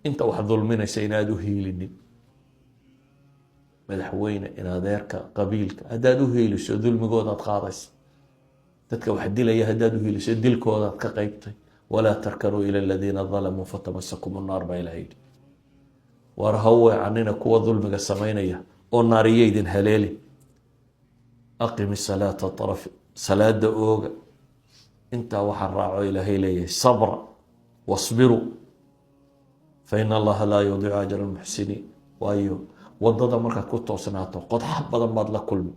inta wax dulminaysa inaad u hiilinin madaxweyne in adeerka qabiilka haddaad u hiiliso dulmigoodaad qaadaysa dadka wax dilaya haddaad u hiiliso dilkoodaad ka qaybtay walaa tarkanuu ila aladiina dalamuu fatamasakum nnaar baa ilaha yidhi war ha weecanina kuwa dulmiga samaynaya oo naariya idin haleeli aqimi salaata arafi salaada ooga intaa waxaa raaco ilaahay leeyahay sabra wasbiruu fain allaha laa yudiicu ajra almuxsiniin waayo wadada markaad ku toosnaato qodxa badan baad la kulmi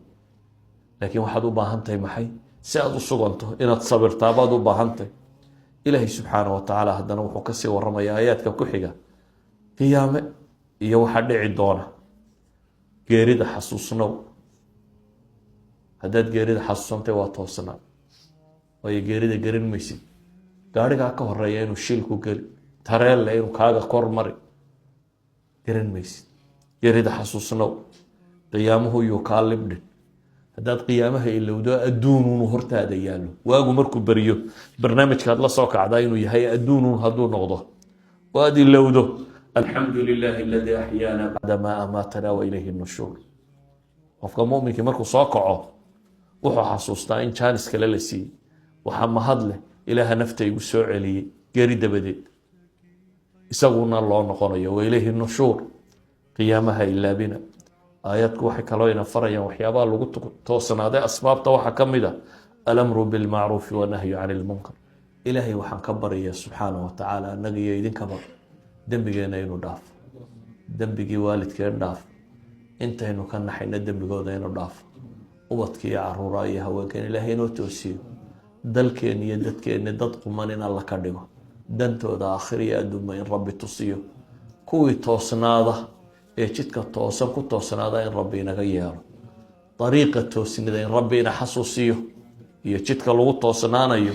laakiin waxaad u baahan tahay maxay si aad u suganto inaad sabirtaa baad u baahan tahay ilaahay subxaana wa tacaala haddana wuxuu kasii waramayaa aayaadka ku xiga qiyaame iyo waxaa dhici doona geerida xasuusnow haddaad geerida xasuusantay waa toosnaa waayo geerida garin maysid gaarigaa ka horeeya inuu shilku geli tareelle inuu kaaga kor mari garan maysid geerida xasuusnow qiyaamuhu yuu kaa libdhin haddaad qiyaamaha ilowdo adduununu hortaada yaallo waagu markuu beriyo barnaamijkaad la soo kacdaa inuu yahay adduunun hadduu noqdo oo aad ilowdo alxamdu lilaahi aladii axyaana bacda maa amaatana wa ilayhi nushuur qofka muminkii markuu soo kaco wuxuu xasuustaa in jaanis kale la siiyey waxaa mahad leh ilaaha nafta igu soo celiyey geeri dabadeed isaguna loo noqonayo wa ilayhi nushuur qiyaamaha ilaabina aayadku waxay kaloo ina farayaan waxyaabaha lagu toosnaaday asbaabta waxaa ka mid a alamru bilmacruufi wanahyu cani lmunkar ilaahay waxaan ka baraya subxaana wa tacaala annaga iyo idinkaba dembigeena inuu dhaafo dembigii waalidkeen dhaaf intaynu ka naxayna dembigooda inuu dhaafo ubadkii iyo caruura iyo haweenkeen ilaahay inoo toosiyo dalkeen iyo dadkeenni dad quman in alla ka dhigo dantooda aakhir iyo adduunba in rabbi tusiyo kuwii toosnaada ee jidka toosan ku toosnaada in rabbi inaga yeelo dariiqa toosnida in rabbi ina xasuusiyo iyo jidka lagu toosnaanayo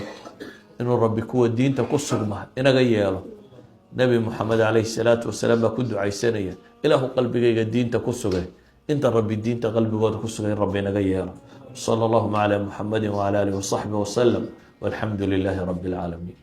inuu rabbi kuwa diinta ku sugma inaga yeelo nebi moxamed calayhi salaatu wasalaam baa ku ducaysanaya ilaahu qalbigayga diinta ku sugay inta rabbi diinta qalbigooda ku sugay in rabbi inaga yeelo sala allahuma calaa muxamedin wacala aalihi wasaxbihi wasalam walxamdu lilaahi rabbi alcaalamiin